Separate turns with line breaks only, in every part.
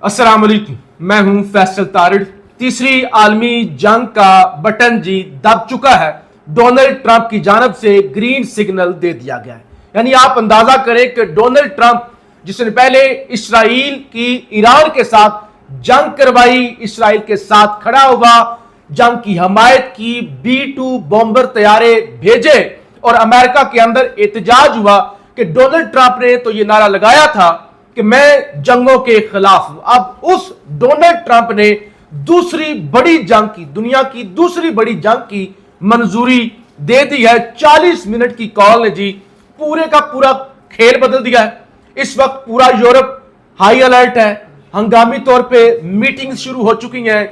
अस्सलाम वालेकुम, मैं हूं फैसल तारिड़। तीसरी आलमी जंग का बटन जी दब चुका है। डोनाल्ड ट्रंप की जानब से ग्रीन सिग्नल दे दिया गया है। यानी आप अंदाजा करें कि डोनाल्ड ट्रंप जिसने पहले इसराइल की ईरान के साथ जंग करवाई, इसराइल के साथ खड़ा हुआ, जंग की हमायत की, B-2 बॉम्बर तैयारे भेजे और अमेरिका के अंदर एहतजाज हुआ कि डोनाल्ड ट्रंप ने तो यह नारा लगाया था कि मैं जंगों के खिलाफ हूं। अब उस डोनाल्ड ट्रंप ने दूसरी बड़ी जंग की, दुनिया की दूसरी बड़ी जंग की मंजूरी दे दी है। 40 मिनट की कॉल ने जी पूरे का पूरा खेल बदल दिया है। इस वक्त पूरा यूरोप हाई अलर्ट है। हंगामी तौर पे मीटिंग्स शुरू हो चुकी हैं,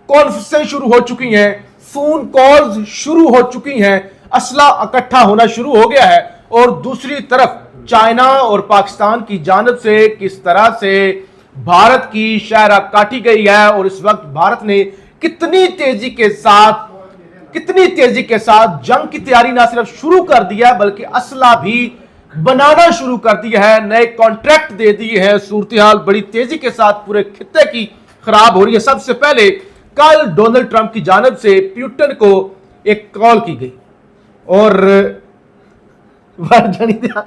कॉन्फ्रेंसें शुरू हो चुकी हैं, फोन कॉल्स शुरू हो चुकी हैं, असला इकट्ठा होना शुरू हो गया है। और दूसरी तरफ चाइना और पाकिस्तान की जानब से किस तरह से भारत की शहरा काटी गई है और इस वक्त भारत ने कितनी तेजी के साथ जंग की तैयारी ना सिर्फ शुरू कर दिया है बल्कि असला भी बनाना शुरू कर दिया है, नए कॉन्ट्रैक्ट दे दिए हैं। सूरत हाल बड़ी तेजी के साथ पूरे खित्ते की खराब हो रही है। सबसे पहले कल डोनाल्ड ट्रंप की जानब से पुतिन को एक कॉल की गई और जानी दिया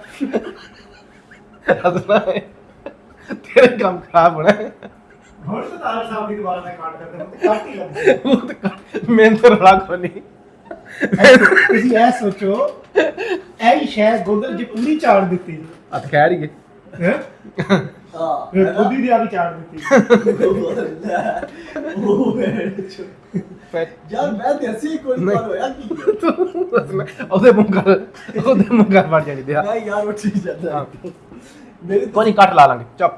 तेरे काम खराब होना है। मैं तो रड़ा को नहीं
ਤੁਸੀਂ ਇਹ ਸੋਚੋ ਇਹ ਸ਼ਾਇਦ ਗੋਦਰ ਜੀ ਪੂਰੀ ਚਾੜ ਦਿੱਤੀ
ਆ ਤਾਂ ਖੈਰ ਹੀ
ਹੈ ਹਾਂ ਖੁਦੀ ਦੀ ਆ ਵੀ ਚਾੜ ਦਿੱਤੀ
ਯਾਰ ਮੈਂ ਤੇ ਅਸੀਂ ਕੋਈ ਪਰ ਹੋਇਆ ਕੀ
ਉਹਦੇ ਮੂੰਹ ਕਰ ਵੜ ਜਾਣੀ ਦਿਆ
ਮੈਂ ਯਾਰ ਉੱਠ ਹੀ ਜਾਂਦਾ
मेरे तो नहीं काट ला लेंगे चप।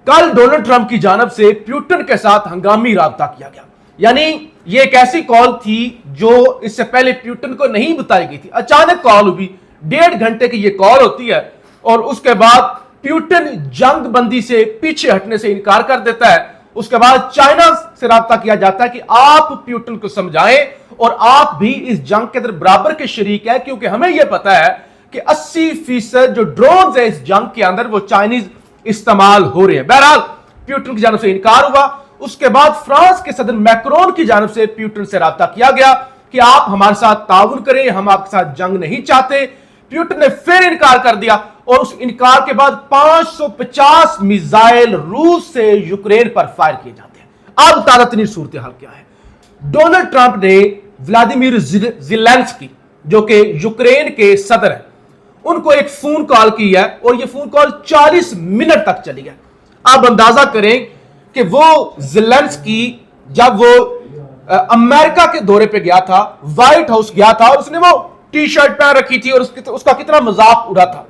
कल डोनाल्ड ट्रंप की जानब से पुतिन के साथ हंगामी राब्ता किया गया। यानी ये एक ऐसी कॉल थी जो इससे पहले पुतिन को नहीं बताई गई थी। अचानक कॉल हुई, 1.5 घंटे की ये कॉल होती है और उसके बाद पुतिन जंग बंदी से पीछे हटने से इनकार कर देता है। उसके बाद चाइना से राब्ता किया जाता है कि आप पुतिन को समझाएं और आप भी इस जंग के अंदर बराबर के शरीक है, क्योंकि हमें यह पता है कि 80% जो ड्रोन्स है इस जंग के अंदर वो चाइनीज इस्तेमाल हो रहे हैं। बहरहाल पुतिन की जानब से इनकार हुआ। उसके बाद फ्रांस के सदर मैक्रोन की जानब से पुतिन से राब्ता किया गया कि आप हमारे साथ ताउन करें, हम आपके साथ जंग नहीं चाहते। पुतिन ने फिर इनकार कर दिया और उस इनकार के बाद 550 मिसाइल रूस से यूक्रेन पर फायर किए जाते हैं। अब तादातनी सूरत हाल क्या है? डोनाल्ड ट्रंप ने व्लादिमीर ज़ेलेंस्की जो कि यूक्रेन के सदर है उनको एक फोन कॉल की है और यह फोन कॉल 40 मिनट तक चली है। आप अंदाजा करें कि वो ज़ेलेंस्की जब वो अमेरिका के दौरे पे गया था, व्हाइट हाउस गया था और उसने वो टी शर्ट पहन रखी थी और उसका कितना मजाक उड़ा था।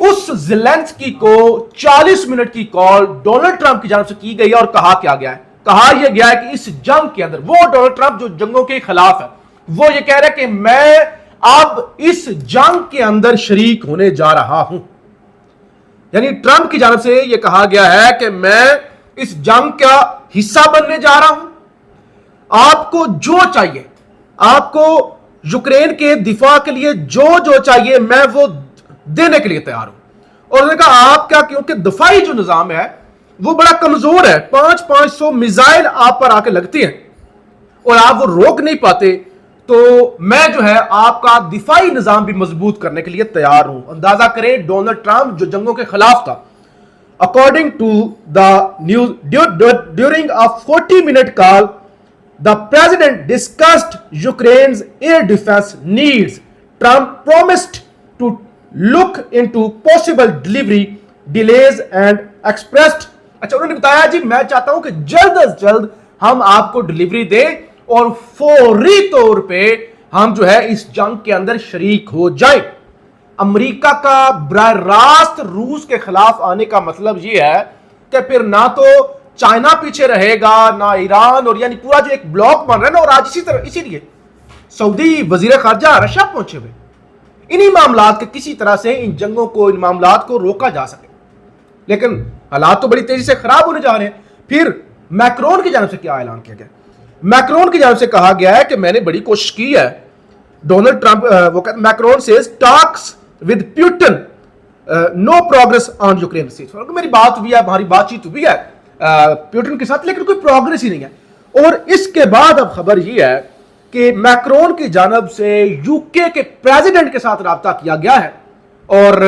उस ज़ेलेंस्की को 40 मिनट की कॉल डोनाल्ड ट्रंप की जानब से की गई है और कहा क्या गया है? कहा यह गया है कि इस जंग के अंदर वो डोनाल्ड ट्रंप जो जंगों के खिलाफ है वो ये कह रहा है कि मैं अब इस जंग के अंदर शरीक होने जा रहा हूं। यानी ट्रंप की जानब से यह कहा गया है कि मैं इस जंग का हिस्सा बनने जा रहा हूं। आपको जो चाहिए, आपको यूक्रेन के दिफा के लिए जो चाहिए मैं वो देने के लिए तैयार हूं। और उन्होंने कहा आप क्या, क्योंकि दफाई जो निजाम है वो बड़ा कमजोर है, 500 मिसाइल आप पर आके लगती हैं और आप वो रोक नहीं पाते, तो मैं जो है आपका दिफाई निजाम भी मजबूत करने के लिए तैयार हूं। अंदाजा करें डोनाल्ड ट्रंप जो जंगों के खिलाफ था। According to the news during a 40-minute call the president discussed Ukraine's air defence needs. Trump promised to look into possible delivery delays and expressed. अच्छा, उन्होंने बताया जी मैं चाहता हूं कि जल्द अज जल्द हम आपको डिलीवरी दें और फौरी तौर पे हम जो है इस जंग के अंदर शरीक हो जाए। अमेरिका का बराह रास्त रूस के खिलाफ आने का मतलब यह है कि फिर ना तो चाइना पीछे रहेगा ना ईरान, और यानी पूरा जो एक ब्लॉक बन रहा है ना। और आज इसीलिए सऊदी वजीर खारजा रशिया पहुंचे हुए इन्हीं मामलात के किसी तरह से इन जंगों को, इन मामलात को रोका जा सके। लेकिन हालात तो बड़ी तेजी से खराब होने जा रहे हैं। फिर मैक्रोन की जानब से क्या ऐलान किया गया? मैक्रोन की जानब से कहा गया है कि मैंने बड़ी कोशिश की है। डोनाल्ड ट्रंप वो कहते Macron says talks with Putin no progress on Ukraine cease. मेरी बात हुई है, हमारी बातचीत हुई है प्यूटन के साथ, लेकिन कोई प्रोग्रेस ही नहीं है। और इसके बाद अब खबर यह है कि मैक्रोन की जानब से यूके के प्रेसिडेंट के साथ राब्ता किया गया है और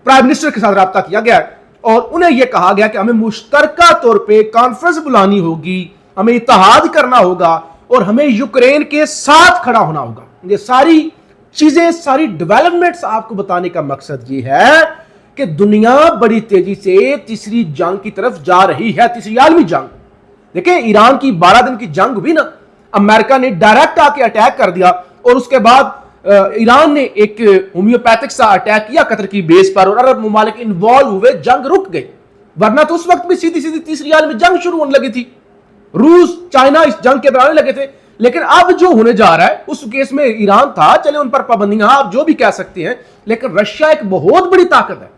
प्राइम मिनिस्टर के साथ राब्ता किया गया है, और उन्हें यह कहा गया कि हमें मुश्तरका तौर पे कॉन्फ्रेंस बुलानी होगी, हमें इत्तेहाद करना होगा और हमें यूक्रेन के साथ खड़ा होना होगा। ये सारी चीजें, सारी डेवलपमेंट्स आपको बताने का मकसद ये है कि दुनिया बड़ी तेजी से तीसरी जंग की तरफ जा रही है, तीसरी आलमी जंग। देखिए, ईरान की 12 दिन की जंग हुई ना, अमेरिका ने डायरेक्ट आके अटैक कर दिया और उसके बाद ईरान ने एक होम्योपैथिक सा अटैक किया कतर की बेस पर और अरब ममालिक इन्वॉल्व हुए, जंग रुक गई। वरना तो उस वक्त भी सीधी सीधी तीसरी आलमी जंग शुरू होने लगी थी। रूस, चाइना इस जंग के बनाने लगे थे, लेकिन अब जो होने जा रहा है उस केस में ईरान था, चले उन पर पाबंदियां आप जो भी कह सकते हैं, लेकिन रशिया एक बहुत बड़ी ताकत है।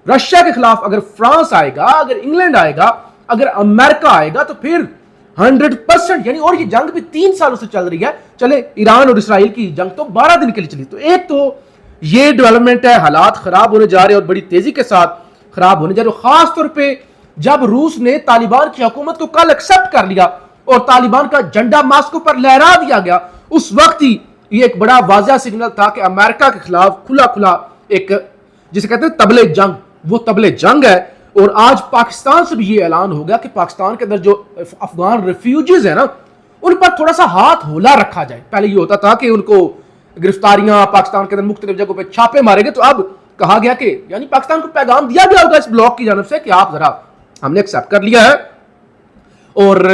रशिया के खिलाफ अगर फ्रांस आएगा, अगर इंग्लैंड आएगा, अगर अमेरिका आएगा तो फिर 100%, यानी, और ये जंग भी 3 सालों से चल रही है। चले ईरान और इसराइल की जंग तो 12 दिन के लिए चली। तो एक तो ये डेवलपमेंट है, हालात खराब होने जा रहे हैं और बड़ी तेजी के साथ खराब होने जा रहे हैं। खास तौर पे जब रूस ने तालिबान की हुकूमत को कल एक्सेप्ट कर लिया और तालिबान का झंडा मास्को पर लहरा दिया गया, उस वक्त ही ये एक बड़ा वाज़ेह सिग्नल था कि अमेरिका के खिलाफ खुला खुला एक, जिसे कहते हैं तबले जंग, वो तबले जंग है। और आज पाकिस्तान से भी ये ऐलान हो गया कि पाकिस्तान के अंदर जो अफगान रिफ्यूजीज है ना, उन पर थोड़ा सा हाथ होला रखा जाए। पहले ये होता था कि उनको गिरफ्तारियां, पाकिस्तान के अंदर मुख्तलिफ जगहों पे छापे मारेंगे, तो अब कहा गया कि, यानी पाकिस्तान को पैगाम दिया गया होगा इस ब्लॉक की जानब से कि आप जरा, हमने एक्सेप्ट कर लिया है और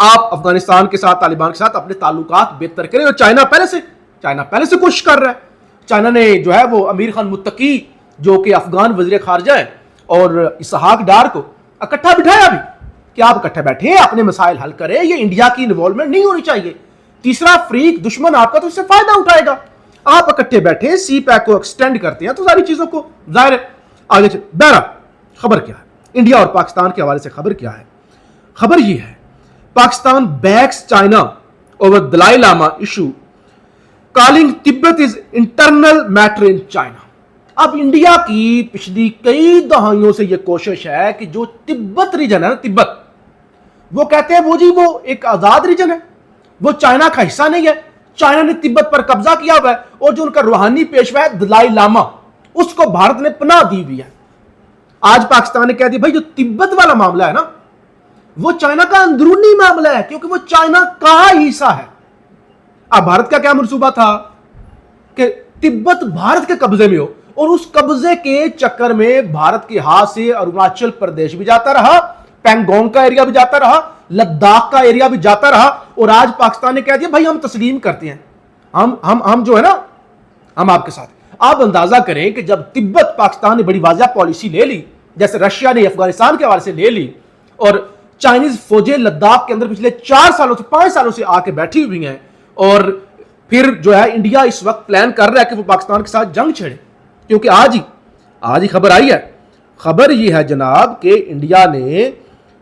आप अफगानिस्तान के साथ, तालिबान के साथ अपने ताल्लुकात बेहतर करें। और चाइना पहले से कोशिश कर रहा है। चाइना ने जो है वो अमीर खान मुत्तकी, जो कि अफगान वजीर खारजा है, और इसहाक डार को इकट्ठा बिठाया भी कि आप इकट्ठे बैठे, अपने मसाइल हल करें, ये इंडिया की इन्वॉल्वमेंट नहीं होनी चाहिए। तीसरा फ्रीक दुश्मन आपका तो इससे फायदा उठाएगा। आप इकट्ठे बैठे, सी पैक को एक्सटेंड करते हैं तो सारी चीजों को जाहिर है आगे चल। बहरा खबर क्या है, इंडिया और पाकिस्तान के हवाले से खबर क्या है? खबर यह है, Pakistan backs China over Dalai Lama issue, calling Tibet is internal matter in China. अब इंडिया की पिछली कई दहाइयों से यह कोशिश है कि जो तिब्बत रीजन है ना, तिब्बत, वो कहते हैं वो जी वो एक आजाद रीजन है, वो चाइना का हिस्सा नहीं है, चाइना ने तिब्बत पर कब्जा किया हुआ है, और जो उनका रूहानी पेशवा है दलाई लामा, उसको भारत ने पनाह दी हुई है। आज पाकिस्तान ने कह दिया भाई जो तिब्बत वाला मामला है ना, वो चाइना का अंदरूनी मामला है, क्योंकि वो चाइना का हिस्सा है। अब भारत का क्या मंसूबा था कि तिब्बत भारत के कब्जे में हो, और उस कब्जे के चक्कर में भारत के हाथ से अरुणाचल प्रदेश भी जाता रहा, पैंगोंग का एरिया भी जाता रहा, लद्दाख का एरिया भी जाता रहा, और आज पाकिस्तान ने कह दिया भाई हम तस्लीम करते हैं, हम जो है ना, हम आपके साथ। आप अंदाजा करें कि जब तिब्बत पाकिस्तान ने बड़ी वाज़ेह पॉलिसी ले ली, जैसे रशिया ने अफगानिस्तान के हवाले से ले ली, और चाइनीज फौजें लद्दाख के अंदर पिछले 4 सालों से 5 सालों से आके बैठी हुई हैं, और फिर जो है इंडिया इस वक्त प्लान कर रहा है कि वो पाकिस्तान के साथ जंग छेड़े, क्योंकि आज ही खबर आई है। खबर यह है जनाब कि इंडिया ने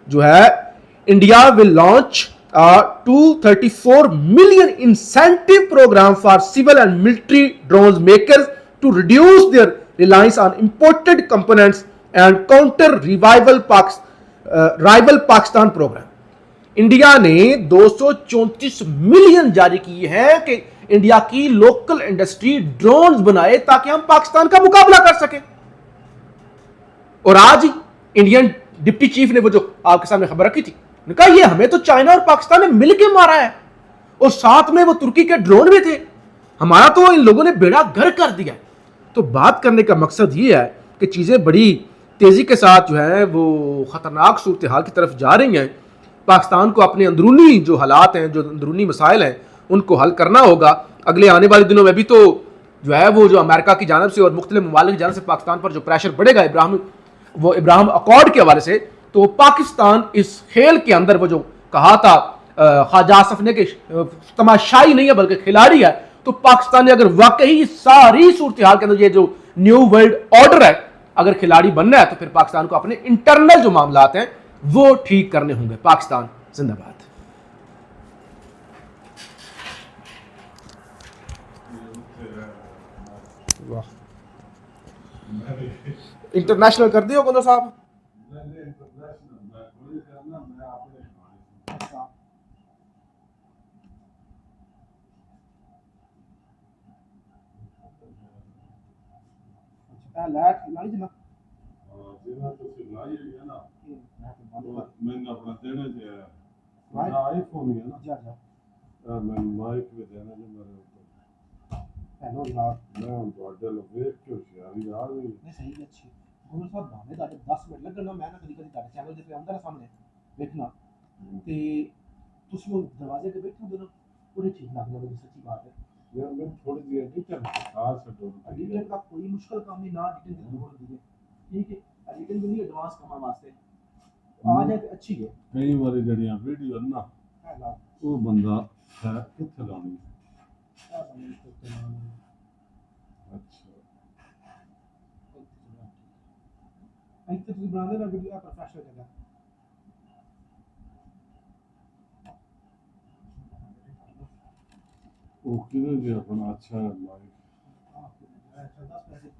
जो है, India will launch $234 million incentive programme for civil and military drone makers to reduce their reliance on imported components and counter rival Pakistan programme. India ने 234 मिलियन जारी किए हैं कि इंडिया की लोकल इंडस्ट्री ड्रोन्स बनाए ताकि हम पाकिस्तान का मुकाबला कर सकें। और आज ही इंडियन डिप्टी चीफ ने वो जो आपके सामने खबर रखी थी, उन्होंने कहा ये हमें तो चाइना और पाकिस्तान ने मिलकर मारा है, और साथ में वो तुर्की के ड्रोन भी थे, हमारा तो इन लोगों ने बेड़ा गर्क कर दिया। तो बात करने का मकसद ये है कि चीजें बड़ी तेजी के साथ जो है वो खतरनाक सूरत हाल की तरफ जा रही हैं। पाकिस्तान को अपने अंदरूनी जो हालात हैं, जो अंदरूनी मसाइल हैं, उनको हल करना होगा। अगले आने वाले दिनों में भी तो जो है वो जो अमेरिका की जानब से और मुख्तलिफ ममालिक की जानब से पाकिस्तान पर जो प्रेशर बढ़ेगा इब्राहिम अकॉर्ड के हवाले से, तो पाकिस्तान इस खेल के अंदर वो जो कहा था ख्वाजा आसफ ने कि तमाशाई नहीं है बल्कि खिलाड़ी है, तो पाकिस्तान ने अगर वाकई सारी सूरत हाल के अंदर ये जो न्यू वर्ल्ड ऑर्डर है अगर खिलाड़ी बनना है, तो फिर पाकिस्तान को अपने इंटरनल जो मामलात हैं वो ठीक करने होंगे। पाकिस्तान जिंदाबाद। वाह। ਇੰਟਰਨੈਸ਼ਨਲ ਕਰਦੇ ਹੋ ਗੋਂਦਲ ਸਾਹਿਬ?
ਅੱਛਾ ਅੱਛਾ ਲੈ ਨਾਲ ਜਨਾ
मैंने अपना देने जो है मेरा आईफोन ही है ना
ਜਾ ਜਾ
मैं माइक भी देने जो मेरे ऊपर
ਹੈਲੋ ਯਾਰ
मैं हम ਤੁਹਾਡੇ ਲੋਕ ਵੇਖ ਕੇ ਹੁਸ਼ਿਆਰੀ ਆ ਗਈ
ਨਹੀਂ ਸਹੀ ਹੈ ਅੱਛੀ ਗੁਰੂ ਸਾਹਿਬ ਭਾਵੇਂ ਤੁਹਾਡੇ 10 ਮਿੰਟ ਲੱਗਣ ਨਾ ਮੈਂ ਨਾ ਕਦੀ ਕਦੀ ਤੁਹਾਡੇ ਚੈਨਲ ਜਿੱਥੇ ਆਉਂਦਾ ਨਾ ਸਾਹਮਣੇ ਵੇਖਣਾ ਤੇ ਤੁਸੀਂ ਉਹ ਦਰਵਾਜ਼ੇ ਤੇ ਬੈਠੇ ਹੁੰਦੇ ਨਾ ਉਹਦੇ ਠੀਕ ਲੱਗਦਾ ਮੈਨੂੰ ਸੱਚੀ ਬਾਤ ਹੈ
यार मैं थोड़ी सी एडिटर खास हटो
एडिटिंग का कोई मुश्किल काम नहीं ना एडिटिंग की जरूरत नहीं है ठीक है एडिटिंग भी नहीं एडवांस काम वास्ते आ जाए तो अच्छी है
कई बार जड़ियां वीडियो ना
है ना
वो बंदा है किथे लानी
क्या बने तो
अच्छा
ऐसे ਤੁਸੀਂ ਬਣਾਉਂਦੇ ਨਾ ਵੀਡੀਓ ਪ੍ਰੋਫੈਸ਼ਨਲ ਜਗ੍ਹਾ
वो किधर जो अपना अच्छा है माइक
ਹਾਂ 10 ਪੈਸੇ